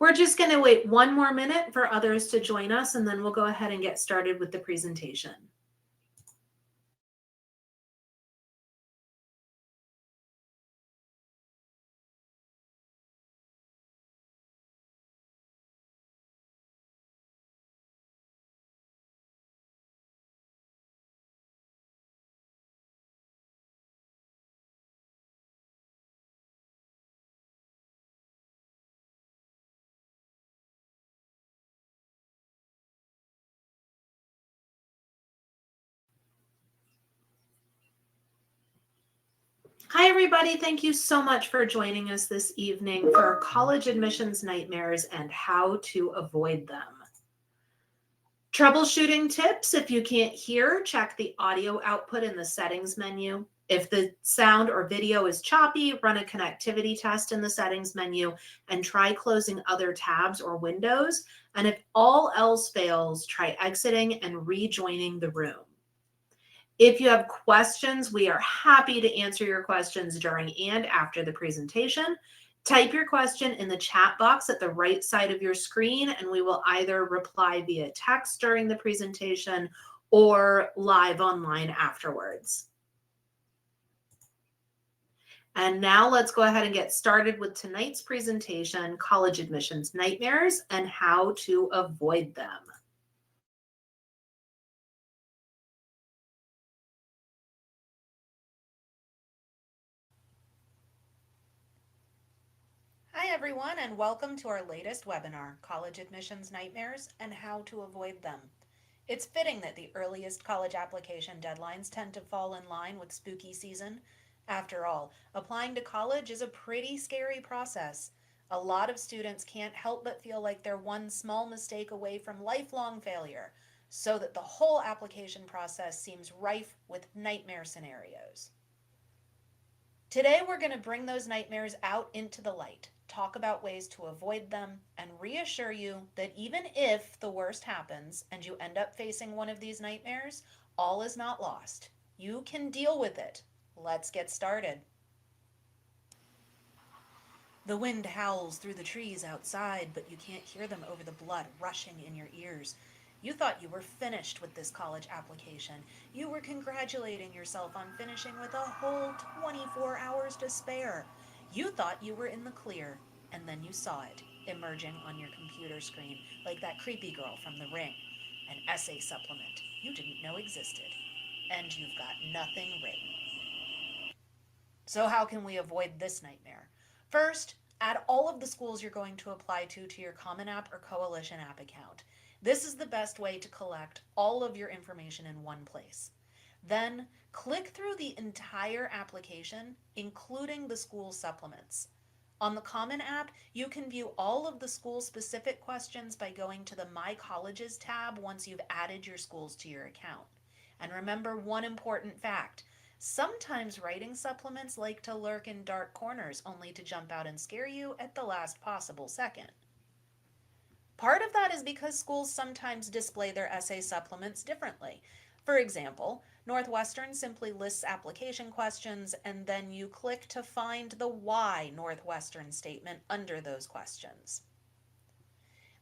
We're just going to wait one more minute for others to join us, and then we'll go ahead and get started with the presentation. Hi, everybody. Thank you so much for joining us this evening for college admissions nightmares and how to avoid them. Troubleshooting tips: if you can't hear, check the audio output in the settings menu. If the sound or video is choppy, run a connectivity test in the settings menu and try closing other tabs or windows. And if all else fails, try exiting and rejoining the room. If you have questions, we are happy to answer your questions during and after the presentation. Type your question in the chat box at the right side of your screen, and we will either reply via text during the presentation or live online afterwards. And now let's go ahead and get started with tonight's presentation, College Admissions Nightmares and How to Avoid Them. Hi everyone, and welcome to our latest webinar, College Admissions Nightmares and How to Avoid Them. It's fitting that the earliest college application deadlines tend to fall in line with spooky season. After all, applying to college is a pretty scary process. A lot of students can't help but feel like they're one small mistake away from lifelong failure, so that the whole application process seems rife with nightmare scenarios. Today we're going to bring those nightmares out into the light, talk about ways to avoid them, and reassure you that even if the worst happens and you end up facing one of these nightmares, all is not lost. You can deal with it. Let's get started. The wind howls through the trees outside, but you can't hear them over the blood rushing in your ears. You thought you were finished with this college application. You were congratulating yourself on finishing with a whole 24 hours to spare. You thought you were in the clear, and then you saw it emerging on your computer screen like that creepy girl from The Ring. An essay supplement you didn't know existed. And you've got nothing written. So how can we avoid this nightmare? First, add all of the schools you're going to apply to your Common App or Coalition App account. This is the best way to collect all of your information in one place. Then, click through the entire application, including the school supplements. On the Common App, you can view all of the school-specific questions by going to the My Colleges tab once you've added your schools to your account. And remember one important fact: sometimes writing supplements like to lurk in dark corners only to jump out and scare you at the last possible second. Part of that is because schools sometimes display their essay supplements differently. For example, Northwestern simply lists application questions, and then you click to find the Why Northwestern statement under those questions.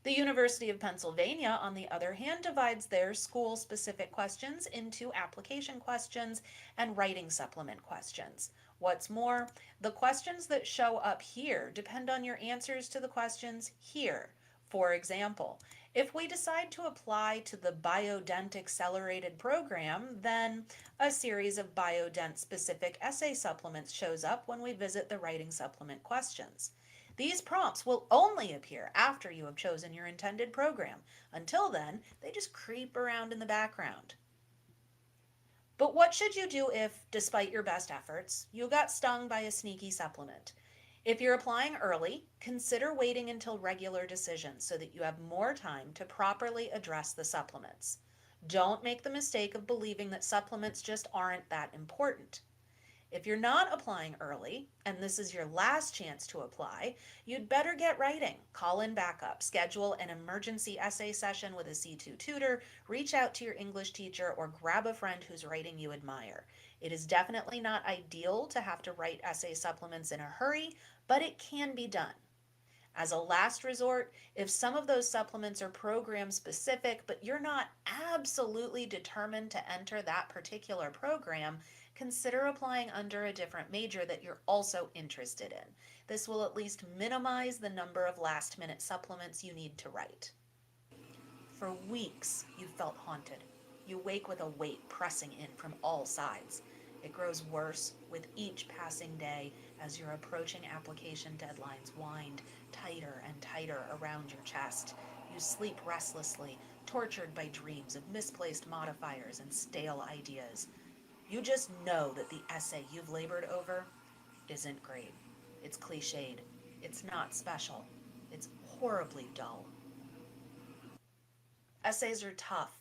The University of Pennsylvania, on the other hand, divides their school-specific questions into application questions and writing supplement questions. What's more, the questions that show up here depend on your answers to the questions here. For example, if we decide to apply to the Biodent Accelerated Program, then a series of Biodent-specific essay supplements shows up when we visit the writing supplement questions. These prompts will only appear after you have chosen your intended program. Until then, they just creep around in the background. But what should you do if, despite your best efforts, you got stung by a sneaky supplement? If you're applying early, consider waiting until regular decision so that you have more time to properly address the supplements. Don't make the mistake of believing that supplements just aren't that important. If you're not applying early, and this is your last chance to apply, you'd better get writing. Call in backup, schedule an emergency essay session with a C2 tutor, reach out to your English teacher, or grab a friend whose writing you admire. It is definitely not ideal to have to write essay supplements in a hurry, but it can be done. As a last resort, if some of those supplements are program specific, but you're not absolutely determined to enter that particular program, consider applying under a different major that you're also interested in. This will at least minimize the number of last minute supplements you need to write. For weeks, you felt haunted. You wake with a weight pressing in from all sides. It grows worse with each passing day as your approaching application deadlines wind tighter and tighter around your chest. You sleep restlessly, tortured by dreams of misplaced modifiers and stale ideas. You just know that the essay you've labored over isn't great. It's cliched. It's not special. It's horribly dull. Essays are tough.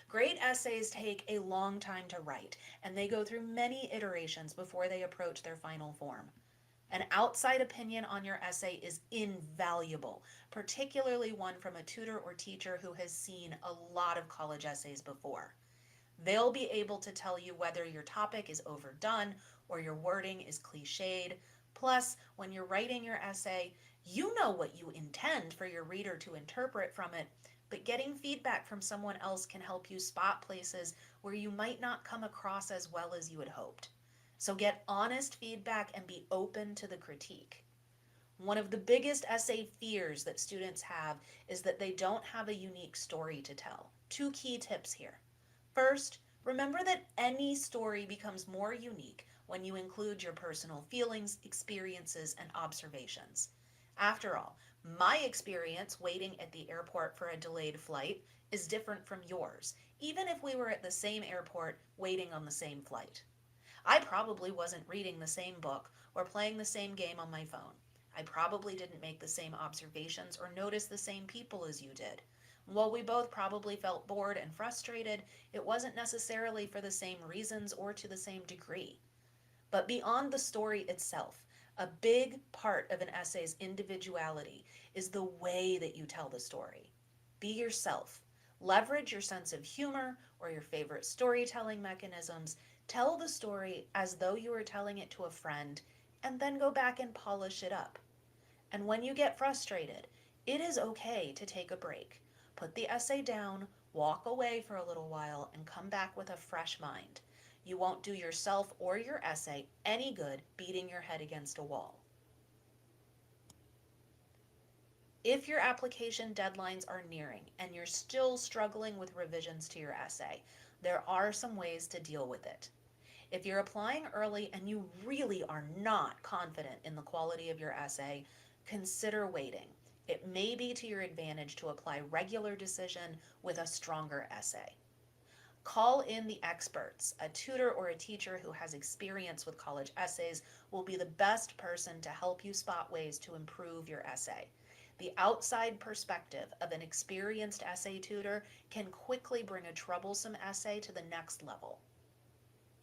Great essays take a long time to write, and they go through many iterations before they approach their final form. An outside opinion on your essay is invaluable, particularly one from a tutor or teacher who has seen a lot of college essays before. They'll be able to tell you whether your topic is overdone or your wording is cliched. Plus, when you're writing your essay, you know what you intend for your reader to interpret from it, but getting feedback from someone else can help you spot places where you might not come across as well as you had hoped. So get honest feedback and be open to the critique. One of the biggest essay fears that students have is that they don't have a unique story to tell. Two key tips here. First, remember that any story becomes more unique when you include your personal feelings, experiences, and observations. After all, my experience waiting at the airport for a delayed flight is different from yours, even if we were at the same airport waiting on the same flight. I probably wasn't reading the same book or playing the same game on my phone. I probably didn't make the same observations or notice the same people as you did. While we both probably felt bored and frustrated, it wasn't necessarily for the same reasons or to the same degree. But beyond the story itself, a big part of an essay's individuality is the way that you tell the story. Be yourself. Leverage your sense of humor or your favorite storytelling mechanisms. Tell the story as though you were telling it to a friend, and then go back and polish it up. And when you get frustrated, it is okay to take a break. Put the essay down, walk away for a little while, and come back with a fresh mind. You won't do yourself or your essay any good beating your head against a wall. If your application deadlines are nearing and you're still struggling with revisions to your essay, there are some ways to deal with it. If you're applying early and you really are not confident in the quality of your essay, consider waiting. It may be to your advantage to apply regular decision with a stronger essay. Call in the experts. A tutor or a teacher who has experience with college essays will be the best person to help you spot ways to improve your essay. The outside perspective of an experienced essay tutor can quickly bring a troublesome essay to the next level.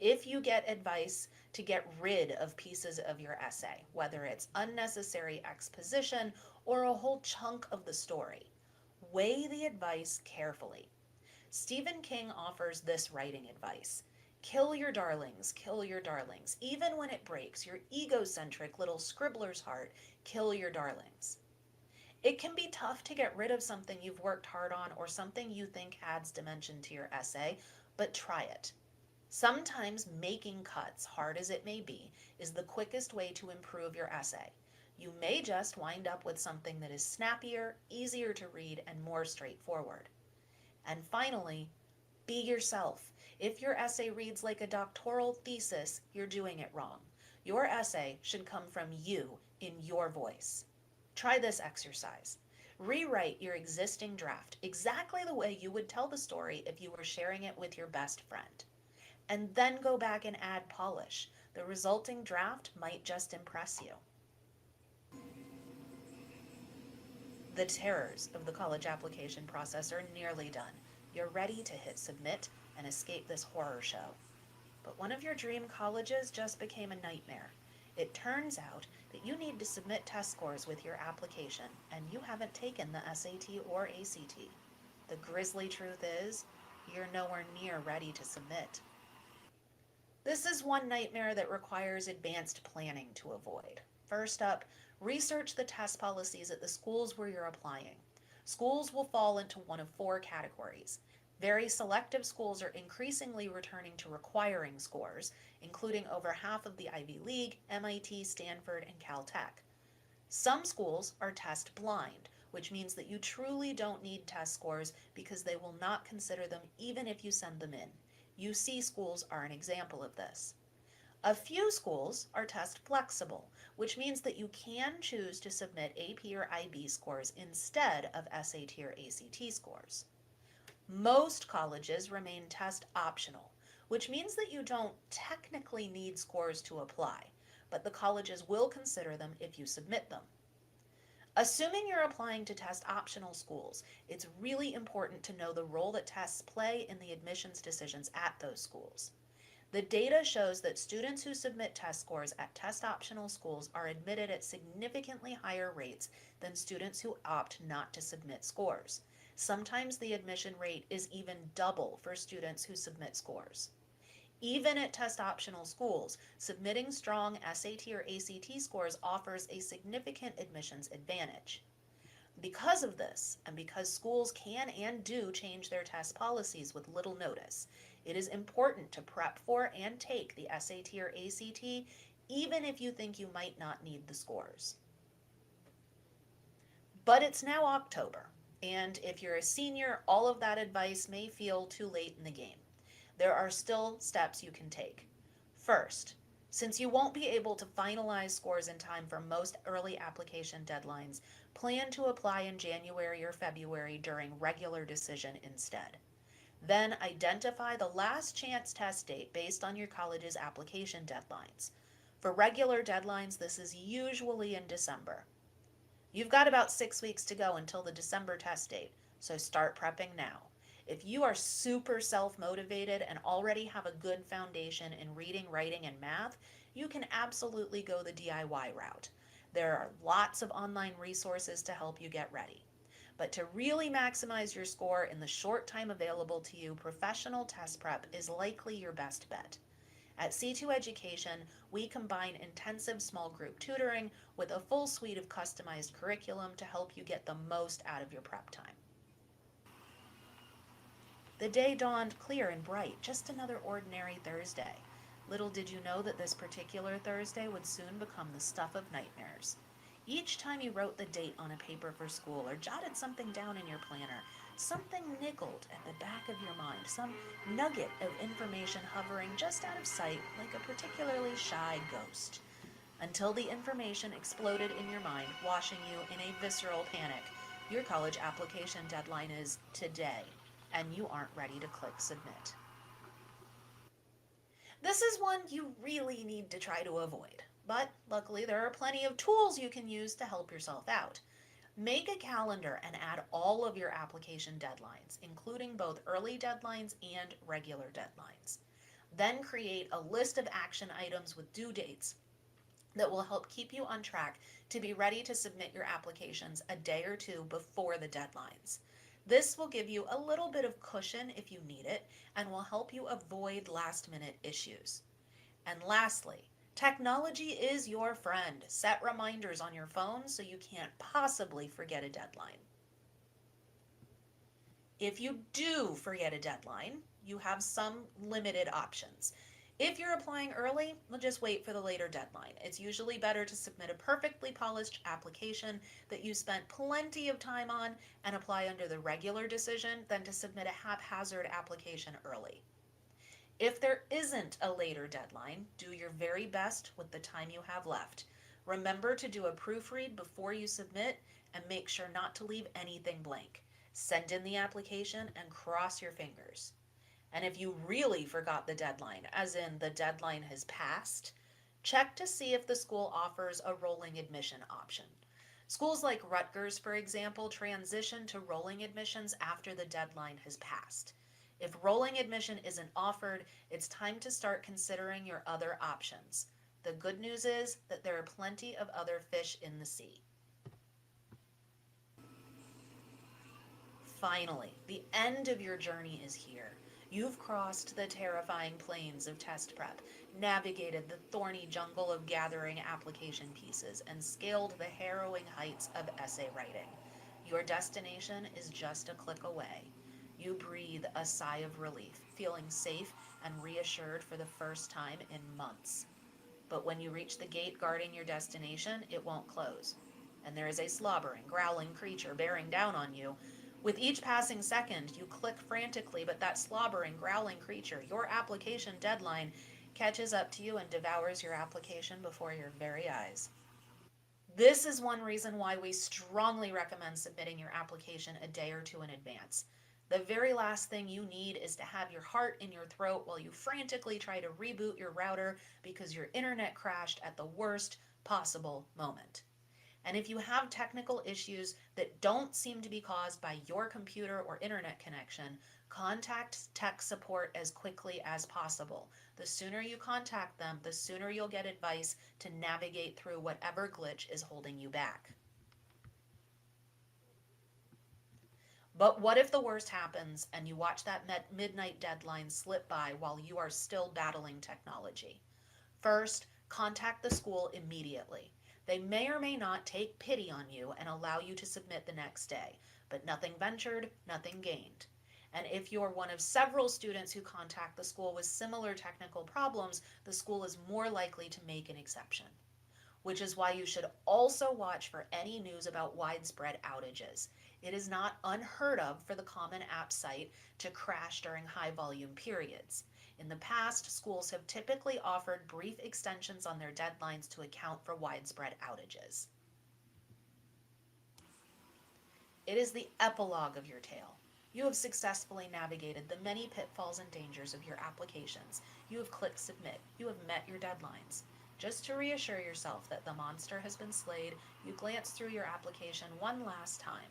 If you get advice to get rid of pieces of your essay, whether it's unnecessary exposition or a whole chunk of the story, weigh the advice carefully. Stephen King offers this writing advice. Kill your darlings, kill your darlings. Even when it breaks your egocentric little scribbler's heart, kill your darlings. It can be tough to get rid of something you've worked hard on or something you think adds dimension to your essay, but try it. Sometimes making cuts, hard as it may be, is the quickest way to improve your essay. You may just wind up with something that is snappier, easier to read, and more straightforward. And finally, be yourself. If your essay reads like a doctoral thesis, you're doing it wrong. Your essay should come from you in your voice. Try this exercise. Rewrite your existing draft exactly the way you would tell the story if you were sharing it with your best friend. And then go back and add polish. The resulting draft might just impress you. The terrors of the college application process are nearly done. You're ready to hit submit and escape this horror show. But one of your dream colleges just became a nightmare. It turns out that you need to submit test scores with your application, and you haven't taken the SAT or ACT. The grisly truth is, you're nowhere near ready to submit. This is one nightmare that requires advanced planning to avoid. First up, research the test policies at the schools where you're applying. Schools will fall into one of four categories. Very selective schools are increasingly returning to requiring scores, including over half of the Ivy League, MIT, Stanford, and Caltech. Some schools are test blind, which means that you truly don't need test scores because they will not consider them even if you send them in. UC schools are an example of this. A few schools are test flexible, which means that you can choose to submit AP or IB scores instead of SAT or ACT scores. Most colleges remain test optional, which means that you don't technically need scores to apply, but the colleges will consider them if you submit them. Assuming you're applying to test optional schools, it's really important to know the role that tests play in the admissions decisions at those schools. The data shows that students who submit test scores at test optional schools are admitted at significantly higher rates than students who opt not to submit scores. Sometimes the admission rate is even double for students who submit scores. Even at test optional schools, submitting strong SAT or ACT scores offers a significant admissions advantage. Because of this, and because schools can and do change their test policies with little notice, it is important to prep for and take the SAT or ACT, even if you think you might not need the scores. But it's now October, and if you're a senior, all of that advice may feel too late in the game. There are still steps you can take. First, since you won't be able to finalize scores in time for most early application deadlines, plan to apply in January or February during regular decision instead. Then identify the last chance test date based on your college's application deadlines. For regular deadlines, this is usually in December. You've got about 6 weeks to go until the December test date, so start prepping now. If you are super self-motivated and already have a good foundation in reading, writing, and math, you can absolutely go the DIY route. There are lots of online resources to help you get ready. But to really maximize your score in the short time available to you, professional test prep is likely your best bet. At C2 Education, we combine intensive small group tutoring with a full suite of customized curriculum to help you get the most out of your prep time. The day dawned clear and bright, just another ordinary Thursday. Little did you know that this particular Thursday would soon become the stuff of nightmares. Each time you wrote the date on a paper for school or jotted something down in your planner, something niggled at the back of your mind, some nugget of information hovering just out of sight like a particularly shy ghost. Until the information exploded in your mind, washing you in a visceral panic. Your college application deadline is today, and you aren't ready to click submit. This is one you really need to try to avoid, but luckily there are plenty of tools you can use to help yourself out. Make a calendar and add all of your application deadlines, including both early deadlines and regular deadlines. Then create a list of action items with due dates that will help keep you on track to be ready to submit your applications a day or two before the deadlines. This will give you a little bit of cushion if you need it and will help you avoid last-minute issues. And lastly, technology is your friend. Set reminders on your phone so you can't possibly forget a deadline. If you do forget a deadline, you have some limited options. If you're applying early, we'll just wait for the later deadline. It's usually better to submit a perfectly polished application that you spent plenty of time on and apply under the regular decision than to submit a haphazard application early. If there isn't a later deadline, do your very best with the time you have left. Remember to do a proofread before you submit and make sure not to leave anything blank. Send in the application and cross your fingers. And if you really forgot the deadline, as in the deadline has passed, check to see if the school offers a rolling admission option. Schools like Rutgers, for example, transition to rolling admissions after the deadline has passed. If rolling admission isn't offered, it's time to start considering your other options. The good news is that there are plenty of other fish in the sea. Finally, the end of your journey is here. You've crossed the terrifying plains of test prep, navigated the thorny jungle of gathering application pieces, and scaled the harrowing heights of essay writing. Your destination is just a click away. You breathe a sigh of relief, feeling safe and reassured for the first time in months. But when you reach the gate guarding your destination, it won't close. And there is a slobbering, growling creature bearing down on you. With each passing second, you click frantically, but that slobbering, growling creature, your application deadline, catches up to you and devours your application before your very eyes. This is one reason why we strongly recommend submitting your application a day or two in advance. The very last thing you need is to have your heart in your throat while you frantically try to reboot your router because your internet crashed at the worst possible moment. And if you have technical issues that don't seem to be caused by your computer or internet connection, contact tech support as quickly as possible. The sooner you contact them, the sooner you'll get advice to navigate through whatever glitch is holding you back. But what if the worst happens and you watch that midnight deadline slip by while you are still battling technology? First, contact the school immediately. They may or may not take pity on you and allow you to submit the next day, but nothing ventured, nothing gained. And if you're one of several students who contact the school with similar technical problems, the school is more likely to make an exception. Which is why you should also watch for any news about widespread outages. It is not unheard of for the Common App site to crash during high volume periods. In the past, schools have typically offered brief extensions on their deadlines to account for widespread outages. It is the epilogue of your tale. You have successfully navigated the many pitfalls and dangers of your applications. You have clicked submit. You have met your deadlines. Just to reassure yourself that the monster has been slayed, you glance through your application one last time,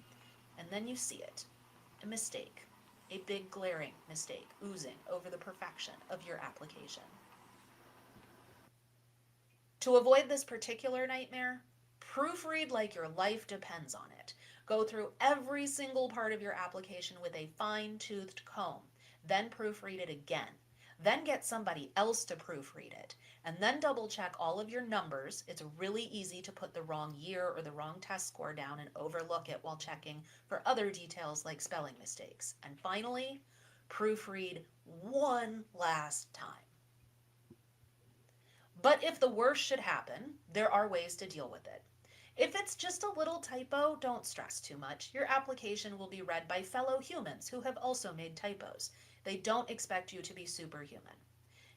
and then you see it. A mistake. A big glaring mistake oozing over the perfection of your application. To avoid this particular nightmare, proofread like your life depends on it. Go through every single part of your application with a fine-toothed comb, then proofread it again. Then get somebody else to proofread it, and then double check all of your numbers. It's really easy to put the wrong year or the wrong test score down and overlook it while checking for other details like spelling mistakes. And finally, proofread one last time. But if the worst should happen, there are ways to deal with it. If it's just a little typo, don't stress too much. Your application will be read by fellow humans who have also made typos. They don't expect you to be superhuman.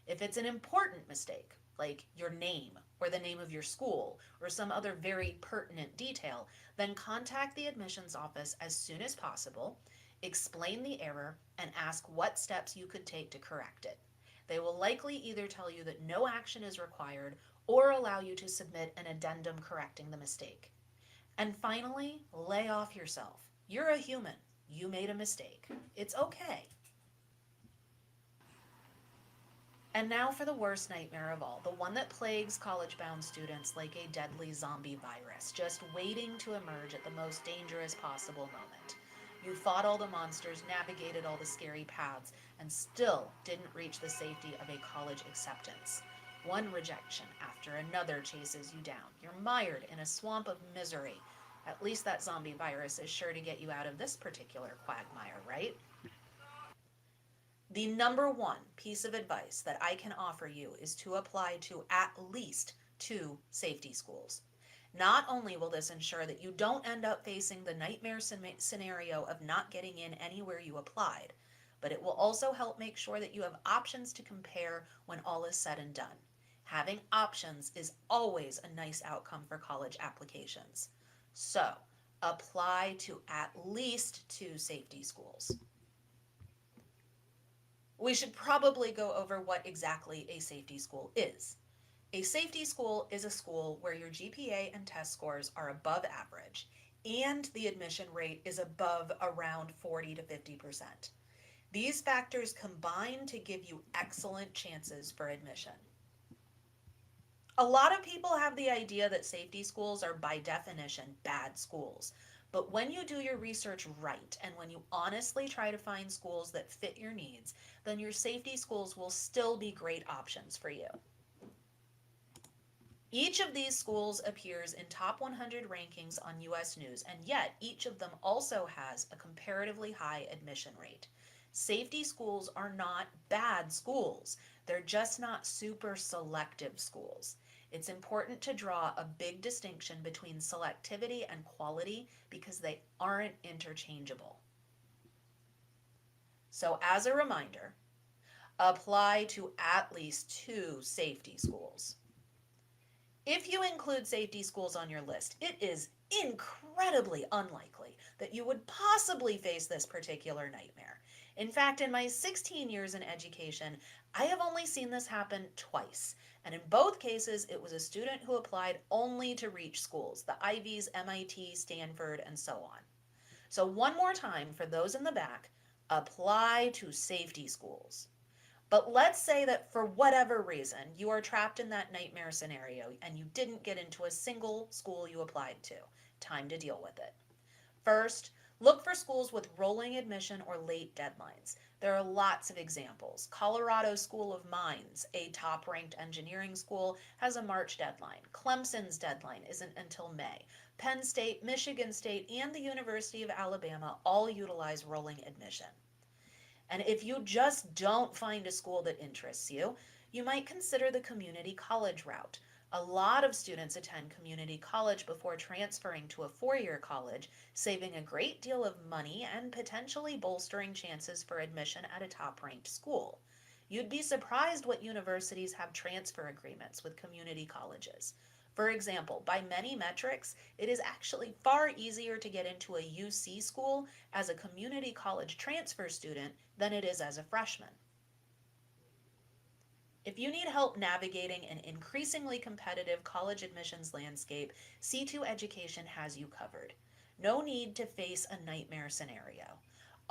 If it's an important mistake, like your name or the name of your school or some other very pertinent detail, then contact the admissions office as soon as possible, explain the error, and ask what steps you could take to correct it. They will likely either tell you that no action is required or allow you to submit an addendum correcting the mistake. And finally, lay off yourself. You're a human. You made a mistake. It's okay. And now for the worst nightmare of all, the one that plagues college-bound students like a deadly zombie virus, just waiting to emerge at the most dangerous possible moment. You fought all the monsters, navigated all the scary paths, and still didn't reach the safety of a college acceptance. One rejection after another chases you down. You're mired in a swamp of misery. At least that zombie virus is sure to get you out of this particular quagmire, right? The number one piece of advice that I can offer you is to apply to at least 2 safety schools. Not only will this ensure that you don't end up facing the nightmare scenario of not getting in anywhere you applied, but it will also help make sure that you have options to compare when all is said and done. Having options is always a nice outcome for college applications. So, apply to at least 2 safety schools. We should probably go over what exactly a safety school is. A safety school is a school where your GPA and test scores are above average and the admission rate is above around 40 to 50%. These factors combine to give you excellent chances for admission. A lot of people have the idea that safety schools are by definition bad schools, But when you do your research right and when you honestly try to find schools that fit your needs, then your safety schools will still be great options for you. Each of these schools appears in top 100 rankings on US News, and yet each of them also has a comparatively high admission rate. Safety schools are not bad schools, they're just not super selective schools. It's important to draw a big distinction between selectivity and quality because they aren't interchangeable. So, as a reminder, apply to at least two safety schools. If you include safety schools on your list, it is incredibly unlikely that you would possibly face this particular nightmare. In fact, in my 16 years in education, I have only seen this happen twice. And in both cases, it was a student who applied only to reach schools, the Ivies, MIT, Stanford, and so on. So, one more time for those in the back, apply to safety schools. But let's say that for whatever reason, you are trapped in that nightmare scenario and you didn't get into a single school you applied to. Time to deal with it. First, look for schools with rolling admission or late deadlines. There are lots of examples. Colorado School of Mines, a top ranked engineering school, has a March deadline. Clemson's deadline isn't until May. Penn State, Michigan State, and the University of Alabama all utilize rolling admission. And if you just don't find a school that interests you, you might consider the community college route. A lot of students attend community college before transferring to a four-year college, saving a great deal of money and potentially bolstering chances for admission at a top-ranked school. You'd be surprised what universities have transfer agreements with community colleges. For example, by many metrics, it is actually far easier to get into a UC school as a community college transfer student than it is as a freshman. If you need help navigating an increasingly competitive college admissions landscape, C2 Education has you covered. No need to face a nightmare scenario.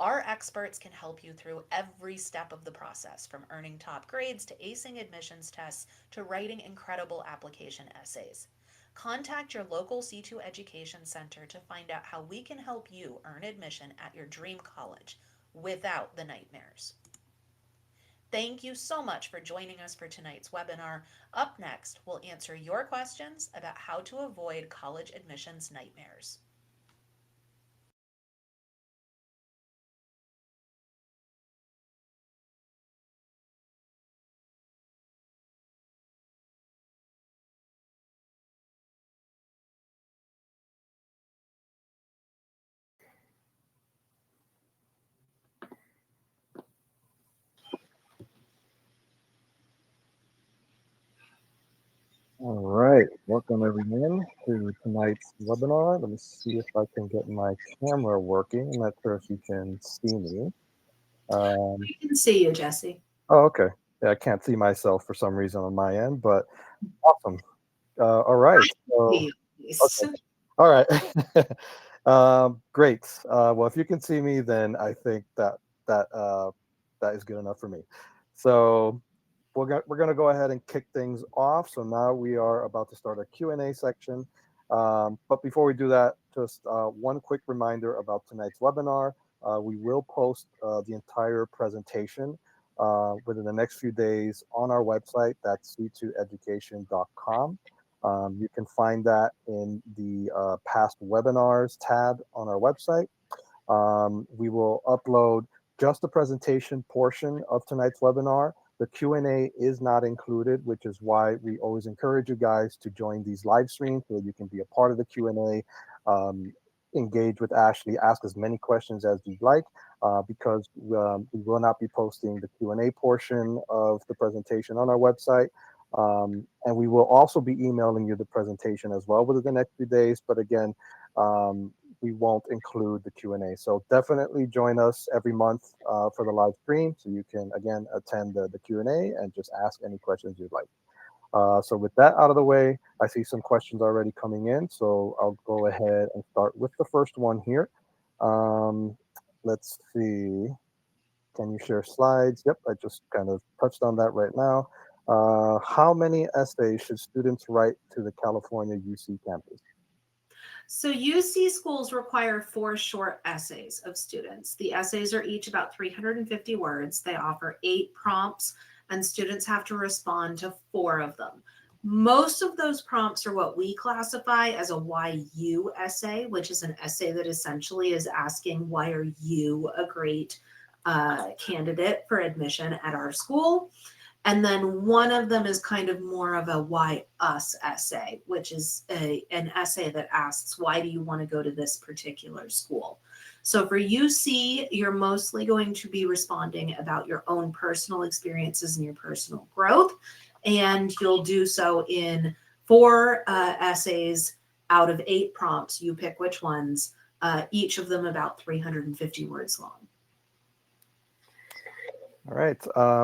Our experts can help you through every step of the process, from earning top grades to acing admissions tests to writing incredible application essays. Contact your local C2 Education Center to find out how we can help you earn admission at your dream college without the nightmares. Thank you so much for joining us for tonight's webinar. Up next, we'll answer your questions about how to avoid college admissions nightmares. All right, welcome everyone to tonight's webinar. Let me see if I can get my camera working. I'm not sure if you can see me. We can see you, Jesse. Oh, okay. Yeah, I can't see myself for some reason on my end, but awesome. All right. So, okay. All right. Great. Well, if you can see me, then I think that is good enough for me. So we're going to go ahead and kick things off. So now we are about to start a Q&A section. But before we do that, just one quick reminder about tonight's webinar. We will post the entire presentation within the next few days on our website. That's c2education.com. You can find that in the past webinars tab on our website. We will upload just the presentation portion of tonight's webinar. The Q&A is not included, which is why we always encourage you guys to join these live streams so that you can be a part of the Q&A, engage with Ashley, ask as many questions as you'd like, because we will not be posting the Q&A portion of the presentation on our website. And we will also be emailing you the presentation as well within the next few days. But again, we won't include the Q&A. So definitely join us every month for the live stream so you can, again, attend the Q&A and just ask any questions you'd like. So with that out of the way, I see some questions already coming in. So I'll go ahead and start with the first one here. Let's see. Can you share slides? Yep, I just kind of touched on that right now. How many essays should students write to the California UC campus? So UC schools require 4 short essays of students. The essays are each about 350 words. They offer 8 prompts, and students have to respond to 4 of them. Most of those prompts are what we classify as a why you essay, which is an essay that essentially is asking, why are you a great candidate for admission at our school? And then one of them is kind of more of a why us essay, which is an essay that asks, why do you want to go to this particular school? So for UC, you're mostly going to be responding about your own personal experiences and your personal growth. And you'll do so in 4 essays out of 8 prompts. You pick which ones, each of them about 350 words long. All right.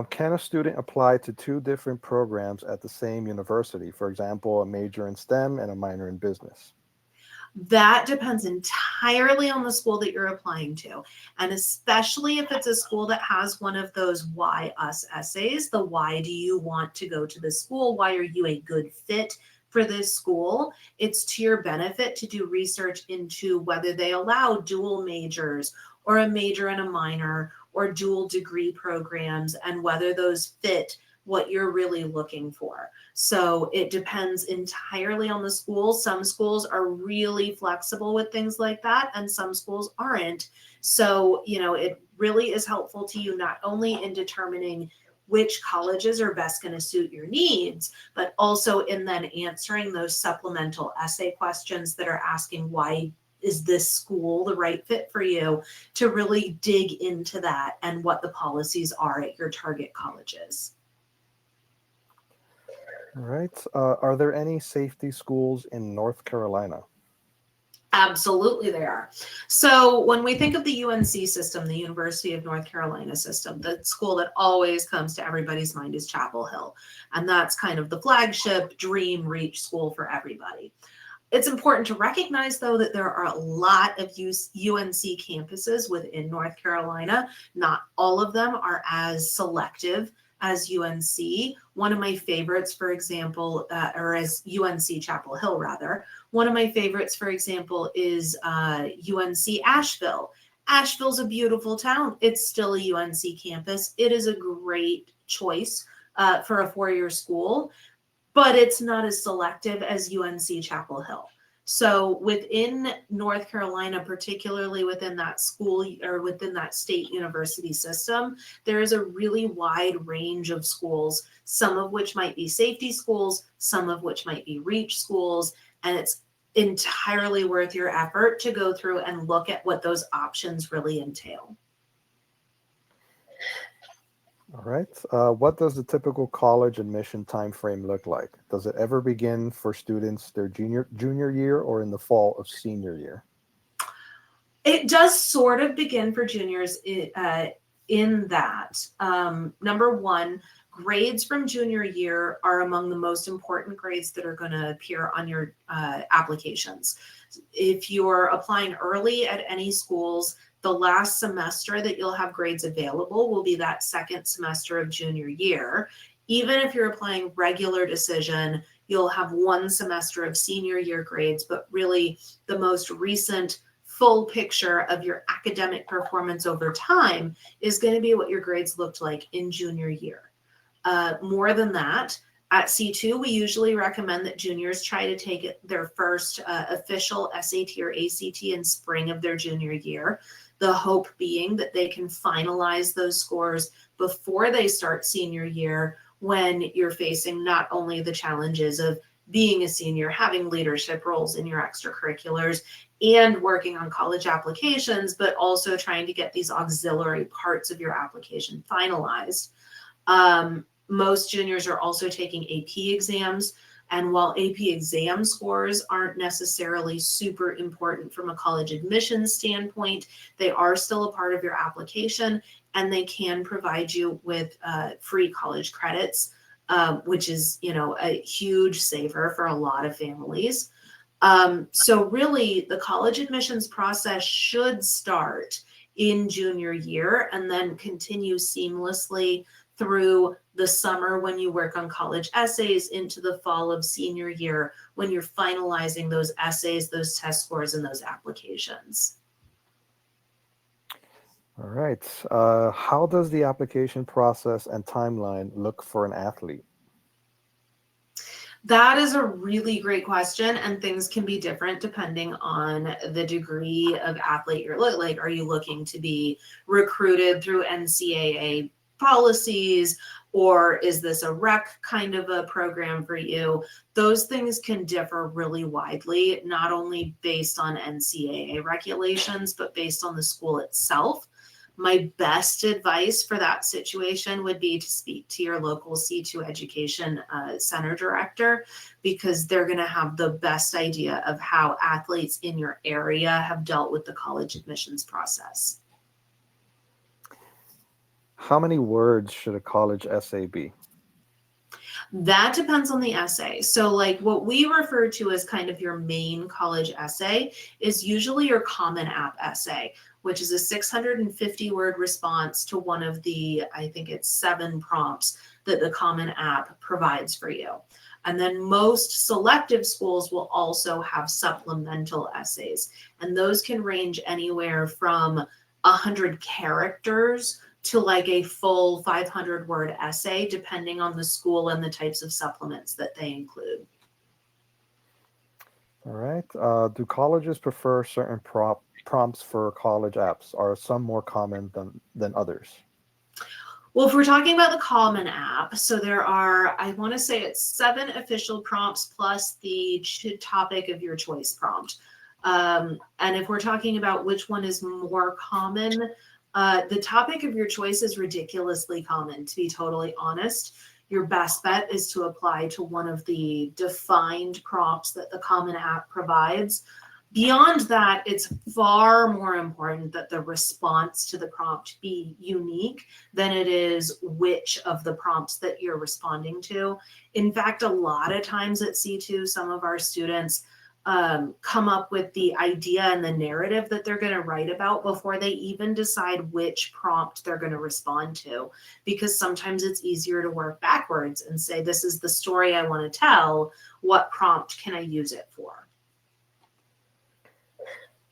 Can a student apply to 2 different programs at the same university? For example, a major in STEM and a minor in business. That depends entirely on the school that you're applying to. And especially if it's a school that has one of those why us essays, the why do you want to go to this school? Why are you a good fit for this school? It's to your benefit to do research into whether they allow dual majors or a major and a minor or dual degree programs, and whether those fit what you're really looking for. So it depends entirely on the school. Some schools are really flexible with things like that, and some schools aren't. So, it really is helpful to you not only in determining which colleges are best going to suit your needs, but also in then answering those supplemental essay questions that are asking, why is this school the right fit for you, to really dig into that and what the policies are at your target colleges. All right. Are there any safety schools in North Carolina? Absolutely, they are. So when we think of the UNC system, the University of North Carolina system, the school that always comes to everybody's mind is Chapel Hill. And that's kind of the flagship dream reach school for everybody. It's important to recognize, though, that there are a lot of UNC campuses within North Carolina. Not all of them are as selective as UNC. One of my favorites, for example, or as UNC Chapel Hill, rather, one of my favorites, for example, is UNC Asheville. Asheville's a beautiful town. It's still a UNC campus. It is a great choice for a 4-year school, but it's not as selective as UNC Chapel Hill. So within North Carolina, particularly within that school or within that state university system, there is a really wide range of schools, some of which might be safety schools, some of which might be reach schools, and it's entirely worth your effort to go through and look at what those options really entail. All right. What does the typical college admission time frame look like? Does it ever begin for students their junior year or in the fall of senior year? It does sort of begin for juniors in that. Number one, grades from junior year are among the most important grades that are going to appear on your applications. If you're applying early at any schools, the last semester that you'll have grades available will be that second semester of junior year. Even if you're applying regular decision, you'll have 1 semester of senior year grades, but really the most recent full picture of your academic performance over time is going to be what your grades looked like in junior year. More than that, at C2, we usually recommend that juniors try to take their first official SAT or ACT in spring of their junior year. The hope being that they can finalize those scores before they start senior year, when you're facing not only the challenges of being a senior, having leadership roles in your extracurriculars, and working on college applications, but also trying to get these auxiliary parts of your application finalized. Most juniors are also taking AP exams. And while AP exam scores aren't necessarily super important from a college admissions standpoint, they are still a part of your application, and they can provide you with free college credits, which is, a huge saver for a lot of families. So really, the college admissions process should start in junior year and then continue seamlessly through the summer when you work on college essays into the fall of senior year when you're finalizing those essays, those test scores, and those applications. All right. How does the application process and timeline look for an athlete? That is a really great question, and things can be different depending on the degree of athlete you're like. Are you looking to be recruited through NCAA policies, or is this a rec kind of a program for you? Those things can differ really widely, not only based on NCAA regulations, but based on the school itself. My best advice for that situation would be to speak to your local C2 education center director, because they're going to have the best idea of how athletes in your area have dealt with the college admissions process. How many words should a college essay be? That depends on the essay. So like what we refer to as kind of your main college essay is usually your Common App essay, which is a 650 word response to one of the, I think it's 7 prompts that the Common App provides for you. And then most selective schools will also have supplemental essays, and those can range anywhere from 100 characters to like a full 500 word essay, depending on the school and the types of supplements that they include. All right. Do colleges prefer certain prompts for college apps? Are some more common than others? Well, if we're talking about the Common App, so there are, I want to say it's 7 official prompts plus the topic of your choice prompt. And if we're talking about which one is more common, the topic of your choice is ridiculously common, to be totally honest. Your best bet is to apply to one of the defined prompts that the Common App provides. Beyond that, it's far more important that the response to the prompt be unique than it is which of the prompts that you're responding to. In fact, a lot of times at C2, some of our students come up with the idea and the narrative that they're going to write about before they even decide which prompt they're going to respond to, because sometimes it's easier to work backwards and say, this is the story I want to tell. What prompt can I use it for?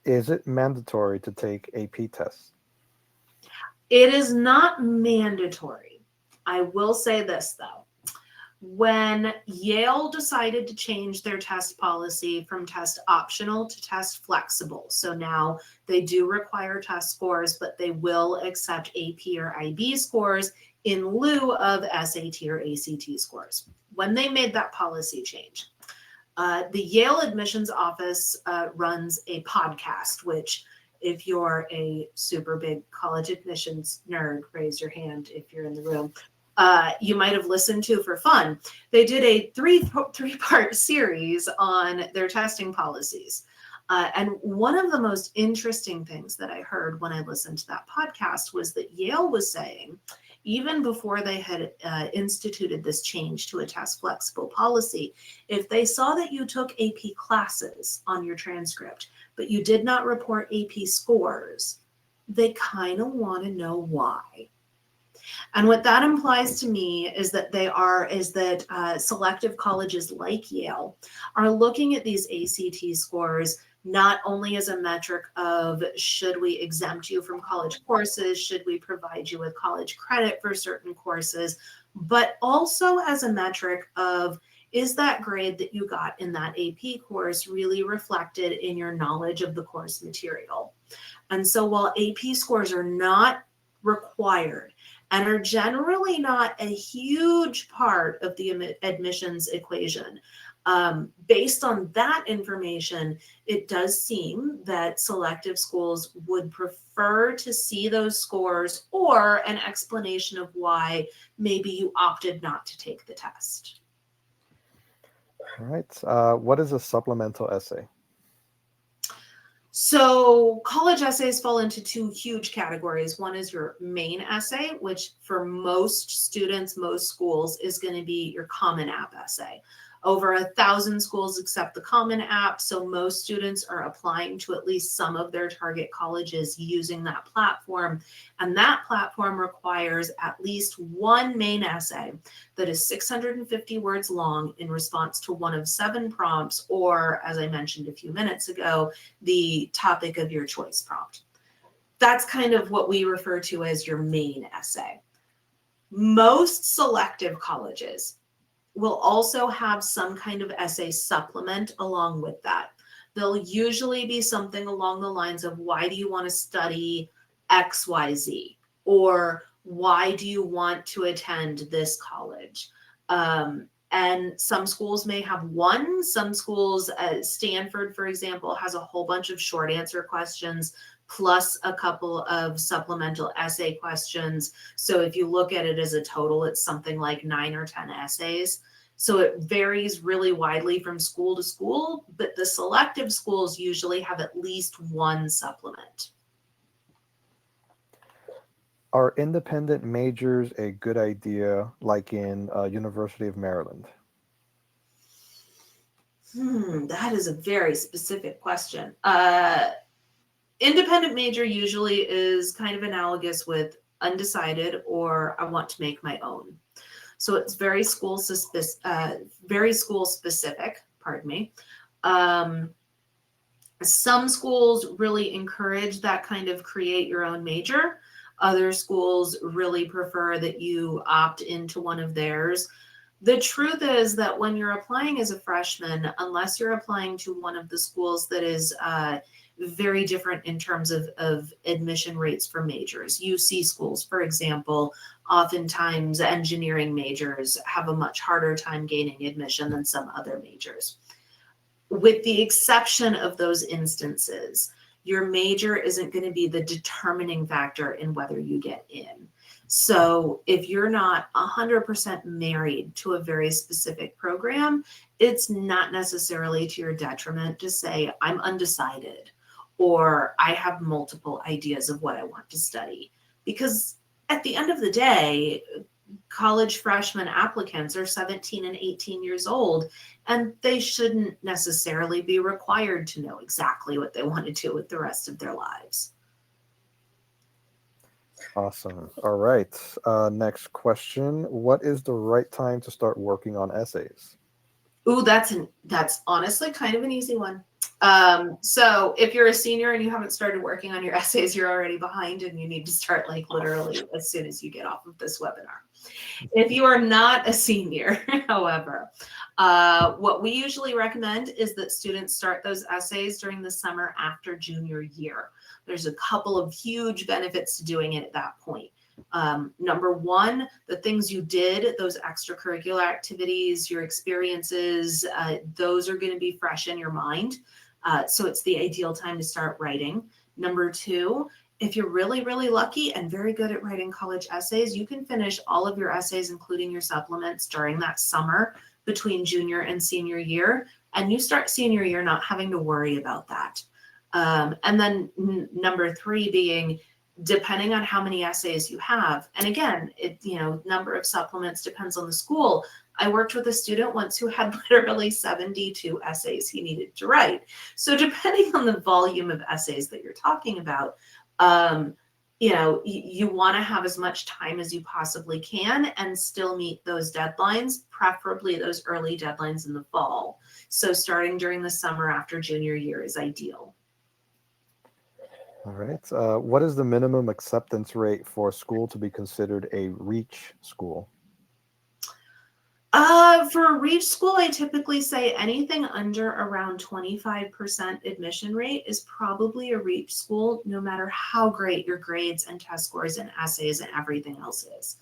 Is it mandatory to take AP tests? It is not mandatory. I will say this, though. When Yale decided to change their test policy from test optional to test flexible, so now they do require test scores, but they will accept AP or IB scores in lieu of SAT or ACT scores. When they made that policy change, the Yale admissions office runs a podcast, which if you're a super big college admissions nerd, raise your hand if you're in the room. You might have listened to for fun. They did a three-part series on their testing policies. And one of the most interesting things that I heard when I listened to that podcast was that Yale was saying, even before they had instituted this change to a test flexible policy, if they saw that you took AP classes on your transcript, but you did not report AP scores, they kind of want to know why. And what that implies to me is that selective colleges like Yale are looking at these ACT scores not only as a metric of should we exempt you from college courses, should we provide you with college credit for certain courses, but also as a metric of is that grade that you got in that AP course really reflected in your knowledge of the course material. And so while AP scores are not required and are generally not a huge part of the admissions equation, based on that information, it does seem that selective schools would prefer to see those scores or an explanation of why maybe you opted not to take the test. All right. What is a supplemental essay? So college essays fall into 2 huge categories. One is your main essay, which for most students, most schools is going to be your Common App essay. Over 1,000 schools accept the Common App, so most students are applying to at least some of their target colleges using that platform. And that platform requires at least one main essay that is 650 words long in response to one of 7 prompts, or, as I mentioned a few minutes ago, the topic of your choice prompt. That's kind of what we refer to as your main essay. Most selective colleges will also have some kind of essay supplement along with that. There'll usually be something along the lines of, why do you want to study XYZ? Or why do you want to attend this college? And some schools may have one. Some schools, Stanford, for example, has a whole bunch of short answer questions plus a couple of supplemental essay questions. So if you look at it as a total, it's something like 9 or 10 essays. So it varies really widely from school to school, but the selective schools usually have at least one supplement. Are independent majors a good idea, like in University of Maryland? That is a very specific question. Independent major usually is kind of analogous with undecided or I want to make my own. So it's very school specific, pardon me. Some schools really encourage that kind of create your own major. Other schools really prefer that you opt into one of theirs. The truth is that when you're applying as a freshman, unless you're applying to one of the schools that is very different in terms of admission rates for majors. UC schools, for example, oftentimes engineering majors have a much harder time gaining admission than some other majors. With the exception of those instances, your major isn't going to be the determining factor in whether you get in. So if you're not 100% married to a very specific program, it's not necessarily to your detriment to say, I'm undecided, or I have multiple ideas of what I want to study. Because at the end of the day, college freshman applicants are 17 and 18 years old, and they shouldn't necessarily be required to know exactly what they want to do with the rest of their lives. Awesome. All right. Next question. What is the right time to start working on essays? Ooh, that's honestly kind of an easy one. So if you're a senior and you haven't started working on your essays, you're already behind and you need to start like literally as soon as you get off of this webinar. If you are not a senior, however, what we usually recommend is that students start those essays during the summer after junior year. There's a couple of huge benefits to doing it at that point. Number one, the things you did, those extracurricular activities, your experiences, those are going to be fresh in your mind. So it's the ideal time to start writing. Number two, if you're really, really lucky and very good at writing college essays, you can finish all of your essays, including your supplements, during that summer between junior and senior year. And you start senior year not having to worry about that. And then number three being, depending on how many essays you have. And again, number of supplements depends on the school. I worked with a student once who had literally 72 essays he needed to write. So depending on the volume of essays that you're talking about, you want to have as much time as you possibly can and still meet those deadlines, preferably those early deadlines in the fall. So starting during the summer after junior year is ideal. All right. What is the minimum acceptance rate for a school to be considered a REACH school? For a REACH school, I typically say anything under around 25% admission rate is probably a REACH school, no matter how great your grades and test scores and essays and everything else is.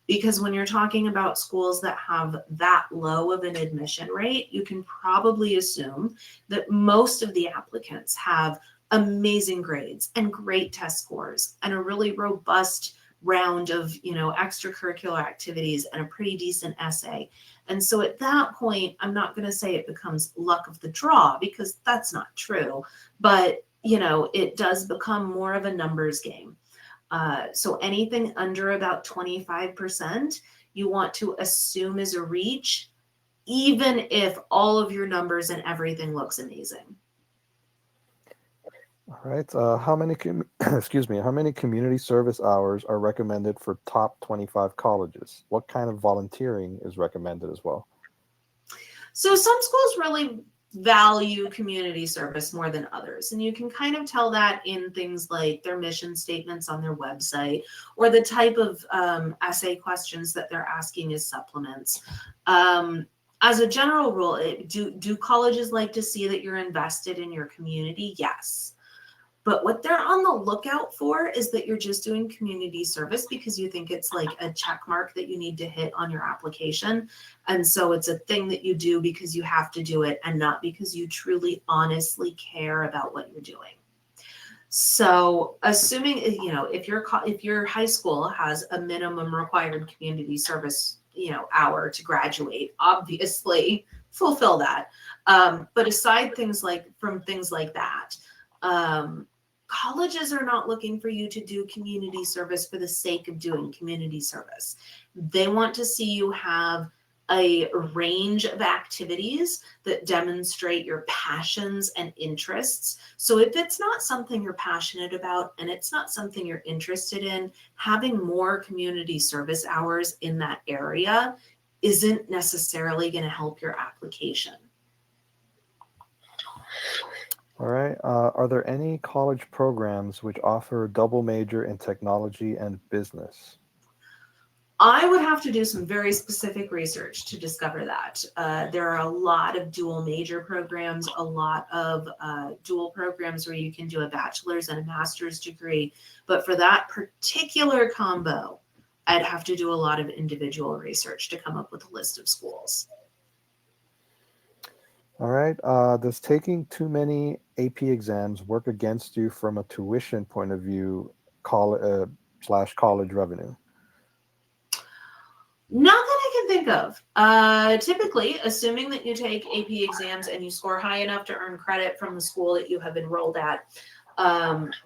Because when you're talking about schools that have that low of an admission rate, you can probably assume that most of the applicants have amazing grades and great test scores and a really robust round of extracurricular activities and a pretty decent essay. And so at that point, I'm not going to say it becomes luck of the draw, because that's not true, but it does become more of a numbers game. So anything under about 25%, you want to assume is a REACH. even if all of your numbers and everything looks amazing. All right. How many excuse me, how many community service hours are recommended for top 25 colleges? What kind of volunteering is recommended as well? So some schools really value community service more than others. And you can kind of tell that in things like their mission statements on their website, or the type of essay questions that they're asking as supplements. As a general rule, do colleges like to see that you're invested in your community? Yes. But what they're on the lookout for is that you're just doing community service because you think it's like a check mark that you need to hit on your application. And so it's a thing that you do because you have to do it and not because you truly honestly care about what you're doing. So assuming, if your high school has a minimum required community service, hour to graduate, obviously fulfill that. But aside things like that, colleges are not looking for you to do community service for the sake of doing community service. They want to see you have a range of activities that demonstrate your passions and interests. So if it's not something you're passionate about and it's not something you're interested in, having more community service hours in that area isn't necessarily going to help your application. All right. Are there any college programs which offer a double major in technology and business? I would have to do some very specific research to discover that. There are a lot of dual major programs, a lot of dual programs where you can do a bachelor's and a master's degree. But for that particular combo, I'd have to do a lot of individual research to come up with a list of schools. All right. Does taking too many AP exams work against you from a tuition point of view, / college revenue? Not that I can think of. Typically, assuming that you take AP exams and you score high enough to earn credit from the school that you have enrolled at,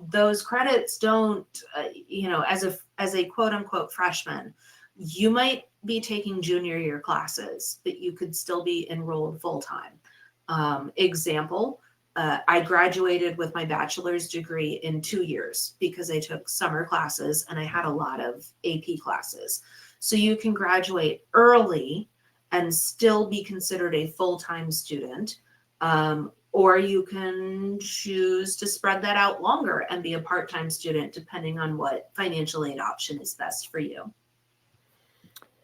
those credits don't, as a quote unquote freshman, you might be taking junior year classes, but you could still be enrolled full time. Example, I graduated with my bachelor's degree in 2 years because I took summer classes and I had a lot of AP classes. So you can graduate early and still be considered a full-time student, or you can choose to spread that out longer and be a part-time student, depending on what financial aid option is best for you.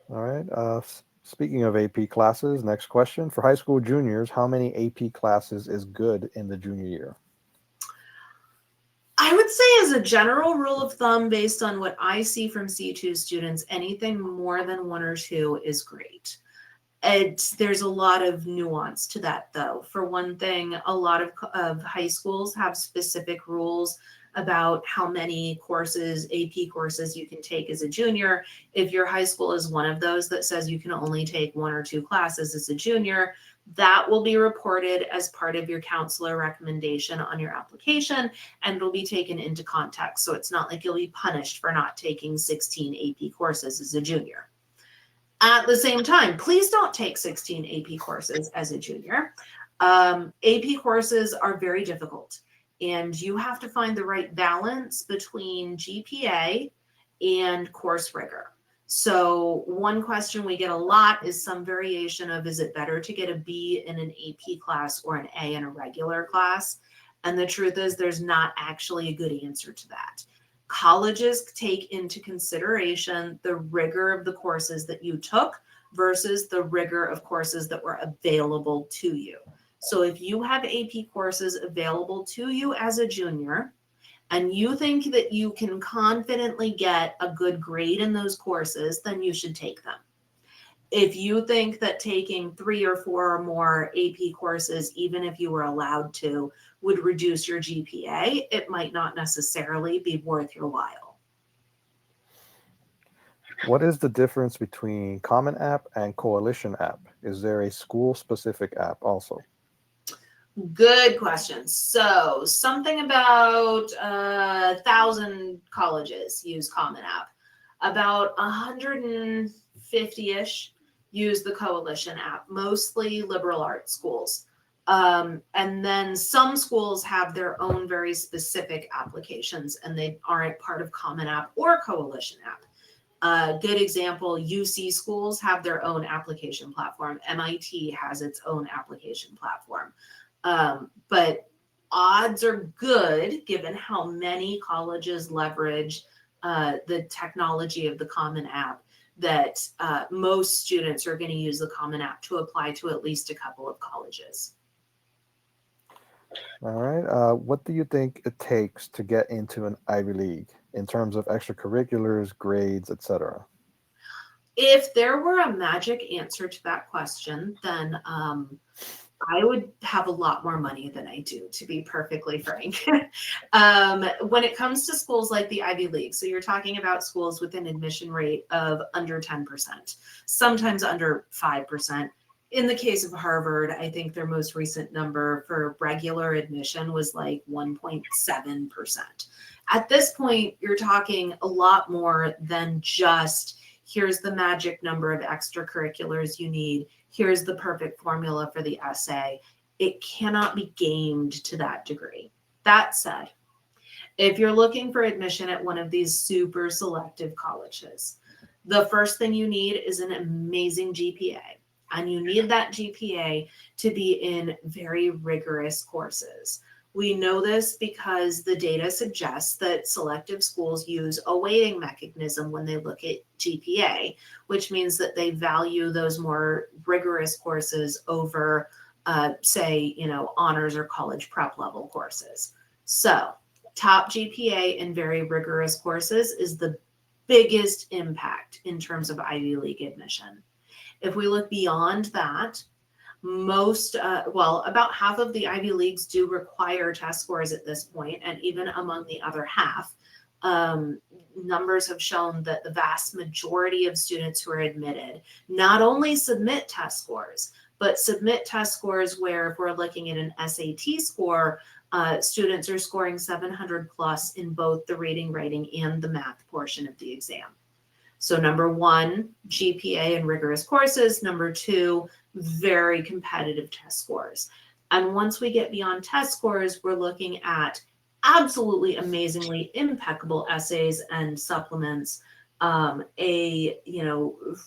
All right. Speaking of AP classes, next question. For high school juniors, how many AP classes is good in the junior year? I would say, as a general rule of thumb, based on what I see from C2 students, anything more than 1 or 2 is great. There's a lot of nuance to that, though. For one thing, a lot of high schools have specific rules about how many courses, AP courses, you can take as a junior. If your high school is one of those that says you can only take 1 or 2 classes as a junior, that will be reported as part of your counselor recommendation on your application and will be taken into context. So it's not like you'll be punished for not taking 16 AP courses as a junior. At the same time, please don't take 16 AP courses as a junior. AP courses are very difficult, and you have to find the right balance between GPA and course rigor. So one question we get a lot is some variation of, is it better to get a B in an AP class or an A in a regular class? And the truth is, there's not actually a good answer to that. Colleges take into consideration the rigor of the courses that you took versus the rigor of courses that were available to you. So if you have AP courses available to you as a junior, and you think that you can confidently get a good grade in those courses, then you should take them. If you think that taking 3 or 4 or more AP courses, even if you were allowed to, would reduce your GPA, it might not necessarily be worth your while. What is the difference between Common App and Coalition App? Is there a school-specific app also? Good question. So something about 1,000 colleges use Common App. About 150-ish use the Coalition app, mostly liberal arts schools. And then some schools have their own very specific applications, and they aren't part of Common App or Coalition app. Good example, UC schools have their own application platform. MIT has its own application platform. But odds are good, given how many colleges leverage the technology of the Common App, that most students are going to use the Common App to apply to at least a couple of colleges. All right. What do you think it takes to get into an Ivy League in terms of extracurriculars, grades, etc.? If there were a magic answer to that question, then I would have a lot more money than I do, to be perfectly frank. When it comes to schools like the Ivy League, so you're talking about schools with an admission rate of under 10%, sometimes under 5%. In the case of Harvard, I think their most recent number for regular admission was like 1.7%. At this point, you're talking a lot more than just, here's the magic number of extracurriculars you need, here's the perfect formula for the essay. It cannot be gamed to that degree. That said, if you're looking for admission at one of these super selective colleges, the first thing you need is an amazing GPA. And you need that GPA to be in very rigorous courses. We know this because the data suggests that selective schools use a weighting mechanism when they look at GPA, which means that they value those more rigorous courses over, say, honors or college prep level courses. So top GPA in very rigorous courses is the biggest impact in terms of Ivy League admission. If we look beyond that, about half of the Ivy Leagues do require test scores at this point, and even among the other half, numbers have shown that the vast majority of students who are admitted not only submit test scores, but submit test scores where, if we're looking at an SAT score, students are scoring 700 plus in both the reading, writing, and the math portion of the exam. So number one, GPA and rigorous courses. Number two, very competitive test scores. And once we get beyond test scores, we're looking at absolutely amazingly impeccable essays and supplements, a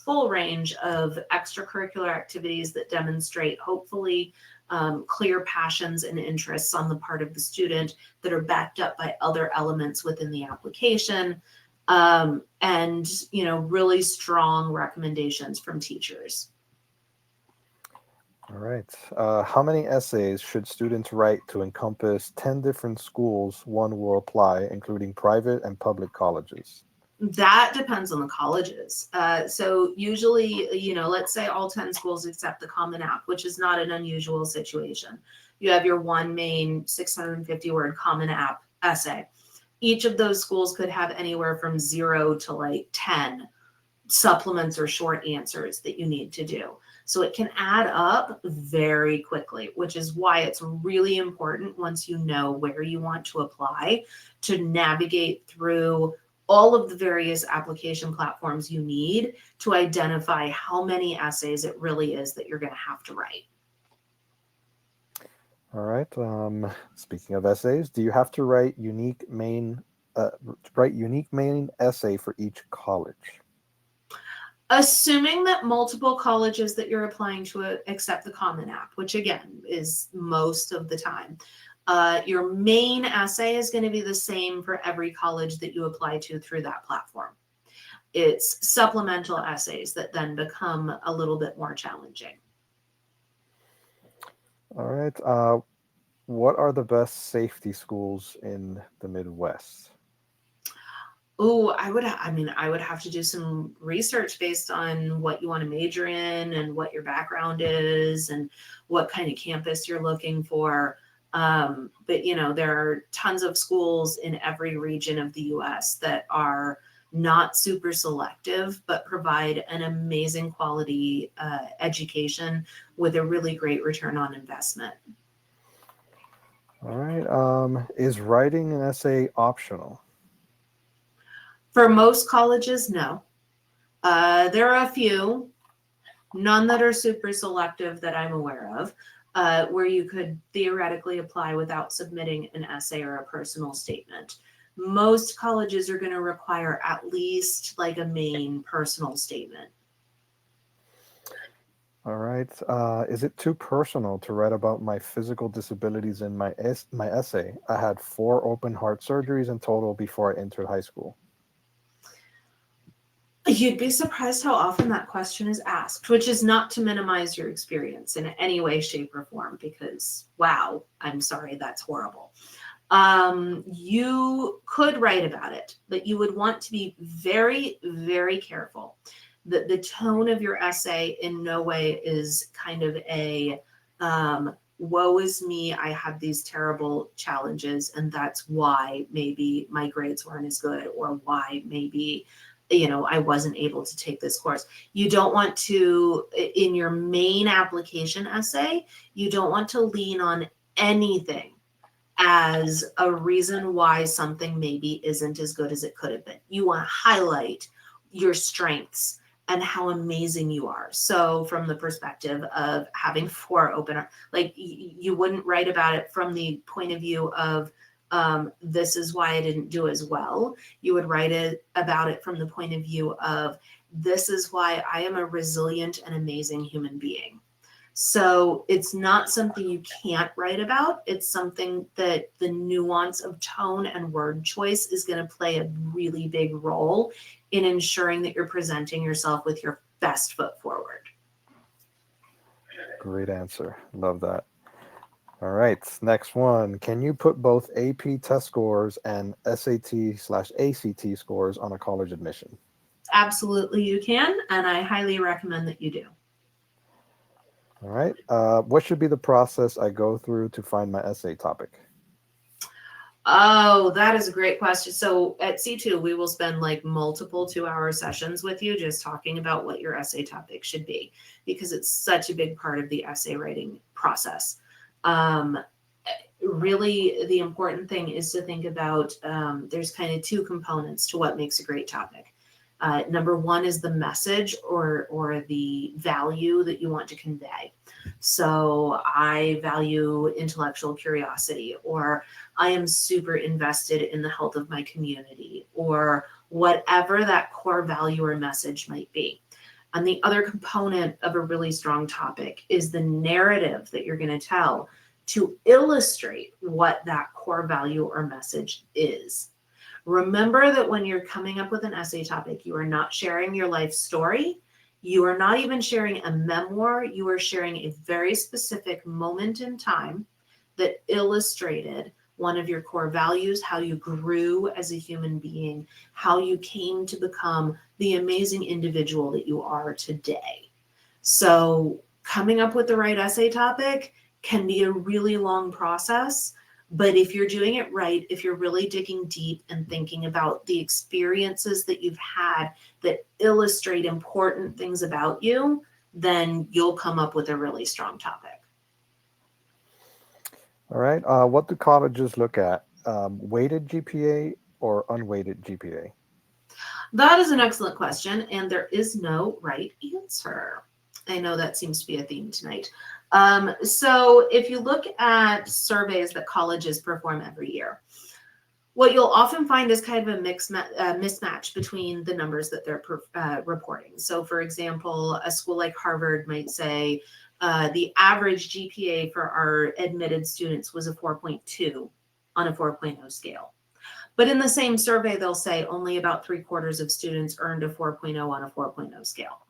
full range of extracurricular activities that demonstrate hopefully clear passions and interests on the part of the student that are backed up by other elements within the application. And really strong recommendations from teachers. All right. How many essays should students write to encompass 10 different schools one will apply, including private and public colleges? That depends on the colleges. So usually, let's say all 10 schools accept the Common App, which is not an unusual situation. You have your one main 650-word Common App essay. Each of those schools could have anywhere from 0 to like 10 supplements or short answers that you need to do. So it can add up very quickly, which is why it's really important, once you know where you want to apply, to navigate through all of the various application platforms you need to identify how many essays it really is that you're going to have to write. All right. Speaking of essays, do you have to write unique main essay for each college? Assuming that multiple colleges that you're applying to accept the Common App, which again is most of the time, your main essay is going to be the same for every college that you apply to through that platform. It's supplemental essays that then become a little bit more challenging. All right. What are the best safety schools in the Midwest? Oh, I would have to do some research based on what you want to major in and what your background is and what kind of campus you're looking for. But there are tons of schools in every region of the US that are not super selective, but provide an amazing quality education with a really great return on investment. All right. Is writing an essay optional? For most colleges, no. There are a few, None that are super selective that I'm aware of, where you could theoretically apply without submitting an essay or a personal statement. Most colleges are going to require at least like a main personal statement. All right. Is it too personal to write about my physical disabilities in my essay? I had 4 open heart surgeries in total before I entered high school. You'd be surprised how often that question is asked, which is not to minimize your experience in any way, shape, or form, because wow, I'm sorry, that's horrible. You could write about it, but you would want to be very, very careful that the tone of your essay in no way is kind of a woe is me, I have these terrible challenges, and that's why maybe my grades weren't as good, or why maybe I wasn't able to take this course. You don't want to, in your main application essay, you don't want to lean on anything as a reason why something maybe isn't as good as it could have been. You want to highlight your strengths and how amazing you are. So from the perspective of having 4 open, like you wouldn't write about it from the point of view of this is why I didn't do as well. You would write about it from the point of view of this is why I am a resilient and amazing human being. So it's not something you can't write about. It's something that the nuance of tone and word choice is going to play a really big role in ensuring that you're presenting yourself with your best foot forward. Great answer. Love that. All right. Next one. Can you put both AP test scores and SAT/ACT scores on a college admission? Absolutely, you can. And I highly recommend that you do. All right. What should be the process I go through to find my essay topic? Oh, that is a great question. So at C2, we will spend like multiple 2-hour sessions with you just talking about what your essay topic should be, because it's such a big part of the essay writing process. Really, the important thing is to think about there's kind of 2 components to what makes a great topic. Number one is the message or the value that you want to convey. So I value intellectual curiosity, or I am super invested in the health of my community, or whatever that core value or message might be. And the other component of a really strong topic is the narrative that you're going to tell to illustrate what that core value or message is. Remember that when you're coming up with an essay topic, you are not sharing your life story. You are not even sharing a memoir. You are sharing a very specific moment in time that illustrated one of your core values, how you grew as a human being, how you came to become the amazing individual that you are today. So coming up with the right essay topic can be a really long process. But if you're doing it right, if you're really digging deep and thinking about the experiences that you've had that illustrate important things about you, then you'll come up with a really strong topic. All right. What do colleges look at? Weighted GPA or unweighted GPA? That is an excellent question, and there is no right answer. I know that seems to be a theme tonight. So if you look at surveys that colleges perform every year, what you'll often find is kind of a mismatch between the numbers that they're reporting. So for example, a school like Harvard might say the average GPA for our admitted students was a 4.2 on a 4.0 scale. But in the same survey, they'll say only about 3/4 of students earned a 4.0 on a 4.0 scale.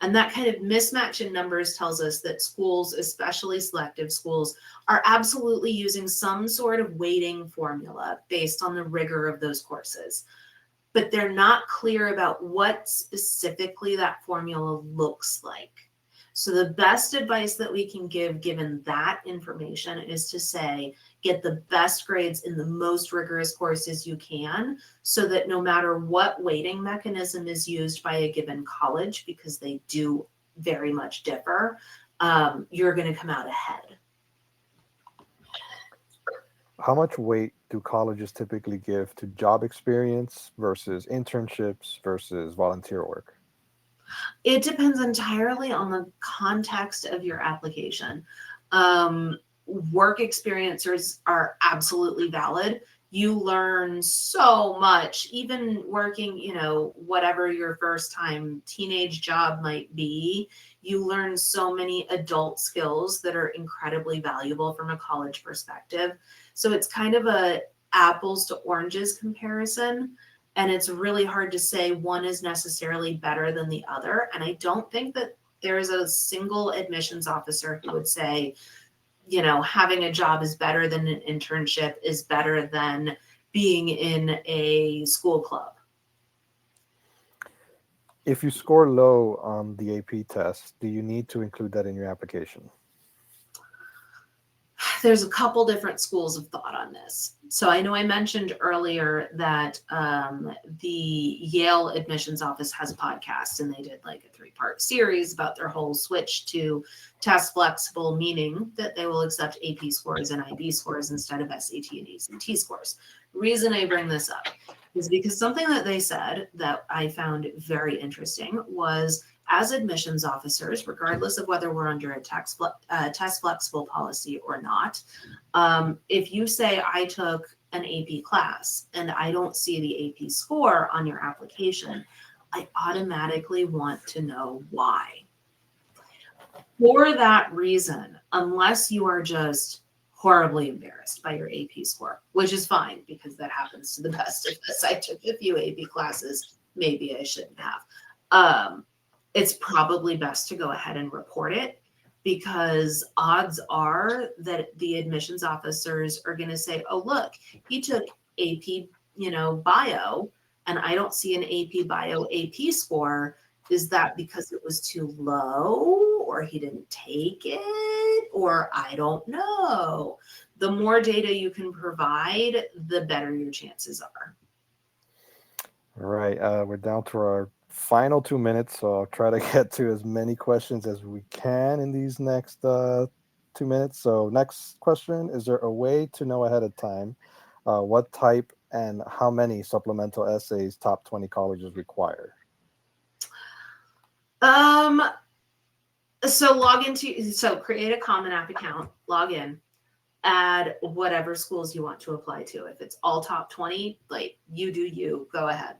And that kind of mismatch in numbers tells us that schools, especially selective schools, are absolutely using some sort of weighting formula based on the rigor of those courses. But they're not clear about what specifically that formula looks like. So the best advice that we can give, given that information, is to say, get the best grades in the most rigorous courses you can, so that no matter what weighting mechanism is used by a given college, because they do very much differ, you're going to come out ahead. How much weight do colleges typically give to job experience versus internships versus volunteer work? It depends entirely on the context of your application. Work experiencers are absolutely valid. You learn so much, even working, whatever your first time teenage job might be. You learn so many adult skills that are incredibly valuable from a college perspective. So it's kind of a apples to oranges comparison. And it's really hard to say one is necessarily better than the other. And I don't think that there is a single admissions officer who would say, having a job is better than an internship, is better than being in a school club. If you score low on the AP test, do you need to include that in your application? There's a couple different schools of thought on this. So I know I mentioned earlier that the Yale admissions office has a podcast, and they did like a 3-part series about their whole switch to test flexible, meaning that they will accept AP scores and IB scores instead of SAT and ACT scores. Reason I bring this up is because something that they said that I found very interesting was, as admissions officers, regardless of whether we're under a test flexible policy or not, if you say I took an AP class and I don't see the AP score on your application, I automatically want to know why. For that reason, unless you are just horribly embarrassed by your AP score, which is fine because that happens to the best of us. I took a few AP classes, maybe I shouldn't have. It's probably best to go ahead and report it, because odds are that the admissions officers are going to say, oh, look, he took AP, bio, and I don't see an AP bio AP score. Is that because it was too low, or he didn't take it, or I don't know? The more data you can provide, the better your chances are. All right, we're down to our final 2 minutes, so I'll try to get to as many questions as we can in these next 2 minutes. So next question, is there a way to know ahead of time what type and how many supplemental essays top 20 colleges require? So create a Common App account, log in, add whatever schools you want to apply to. If it's all top 20, like you do you, go ahead.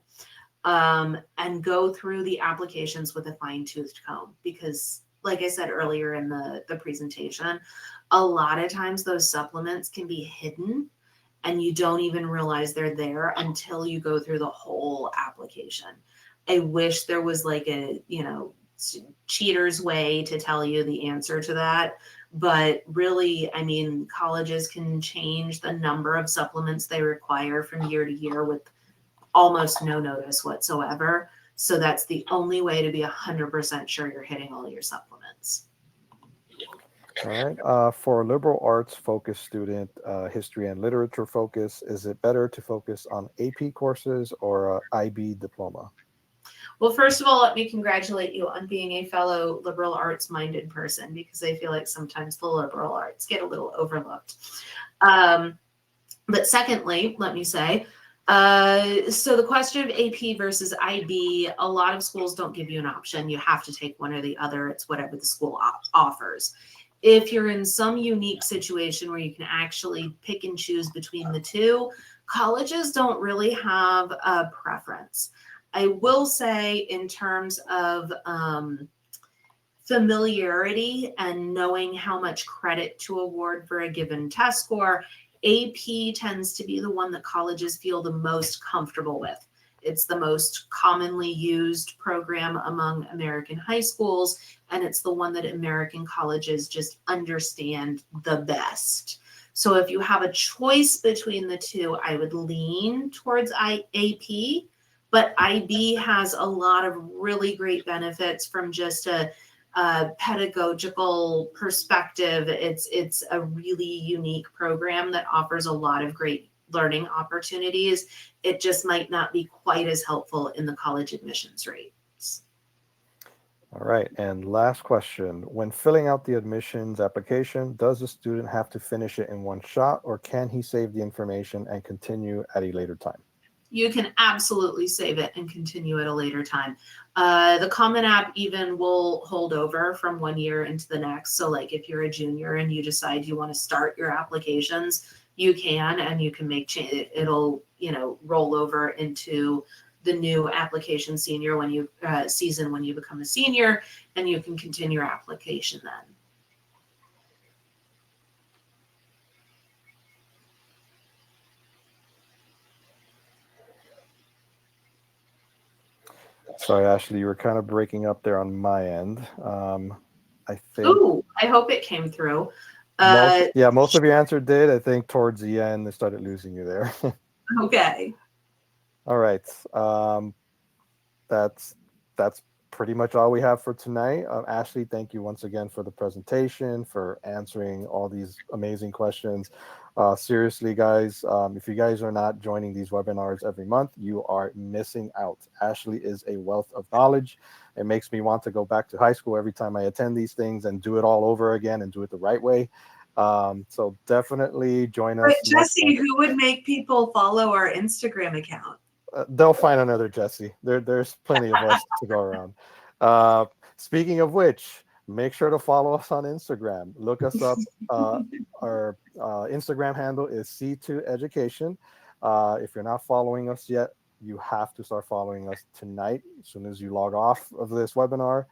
And go through the applications with a fine-toothed comb, because like I said earlier in the presentation, a lot of times those supplements can be hidden and you don't even realize they're there until you go through the whole application. I wish there was like a, cheater's way to tell you the answer to that. But really, I mean, colleges can change the number of supplements they require from year to year with almost no notice whatsoever. So that's the only way to be 100% sure you're hitting all your supplements. All right. For a liberal arts focused student, history and literature focus, is it better to focus on AP courses or IB diploma? Well, first of all, let me congratulate you on being a fellow liberal arts minded person, because I feel like sometimes the liberal arts get a little overlooked. But secondly, let me say, so the question of AP versus IB, a lot of schools don't give you an option. You have to take one or the other. It's whatever the school offers. If you're in some unique situation where you can actually pick and choose between the two, colleges don't really have a preference. I will say, in terms of familiarity and knowing how much credit to award for a given test score, AP tends to be the one that colleges feel the most comfortable with. It's the most commonly used program among American high schools, and it's the one that American colleges just understand the best. So if you have a choice between the two, I would lean towards AP, but IB has a lot of really great benefits from just a pedagogical perspective. It's a really unique program that offers a lot of great learning opportunities. It just might not be quite as helpful in the college admissions rates. All right. And last question. When filling out the admissions application, does the student have to finish it in one shot, or can he save the information and continue at a later time? You can absolutely save it and continue at a later time. The Common App even will hold over from 1 year into the next. So like if you're a junior and you decide you want to start your applications, you can, and you can make change. It'll, roll over into the new application senior when you season when you become a senior, and you can continue your application then. Sorry, Ashley, you were kind of breaking up there on my end. I think. Ooh, I hope it came through. Most of your answer did. I think towards the end, they started losing you there. Okay. All right. That's pretty much all we have for tonight. Ashley, thank you once again for the presentation, for answering all these amazing questions. Seriously, guys, if you guys are not joining these webinars every month, you are missing out. Ashley is a wealth of knowledge. It makes me want to go back to high school every time I attend these things and do it all over again and do it the right way. So definitely join us. But Jesse, who would make people follow our Instagram account? They'll find another Jesse. There's plenty of us to go around. Speaking of which, make sure to follow us on Instagram. Look us up. Our Instagram handle is C2 Education. If you're not following us yet, you have to start following us tonight. As soon as you log off of this webinar,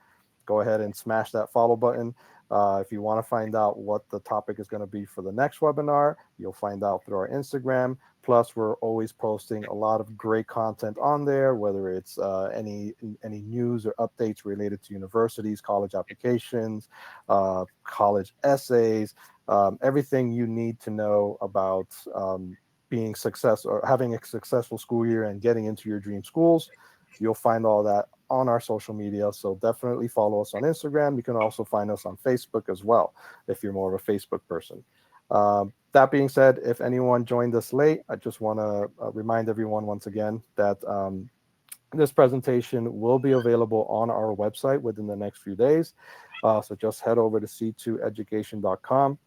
go ahead and smash that follow button. If you want to find out what the topic is going to be for the next webinar, you'll find out through our Instagram. Plus, we're always posting a lot of great content on there, whether it's any news or updates related to universities, college applications, college essays, everything you need to know about being successful or having a successful school year and getting into your dream schools. You'll find all that on our social media. So definitely follow us on Instagram. You can also find us on Facebook as well, if you're more of a Facebook person. That being said, if anyone joined us late, I just want to remind everyone once again that this presentation will be available on our website within the next few days. So just head over to c2education.com.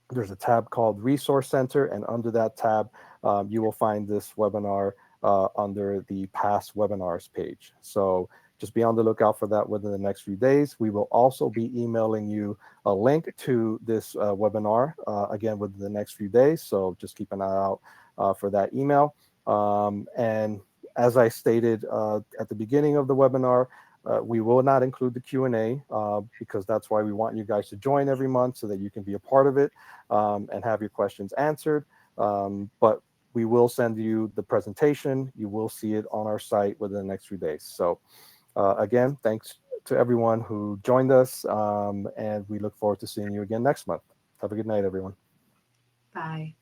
There's a tab called Resource Center, and under that tab, you will find this webinar under the past webinars page. So just be on the lookout for that within the next few days. We will also be emailing you a link to this webinar again within the next few days. So just keep an eye out for that email. And as I stated at the beginning of the webinar, we will not include the Q&A because that's why we want you guys to join every month so that you can be a part of it and have your questions answered. But we will send you the presentation. You will see it on our site within the next few days. So again, thanks to everyone who joined us, and we look forward to seeing you again next month. Have a good night, everyone. Bye.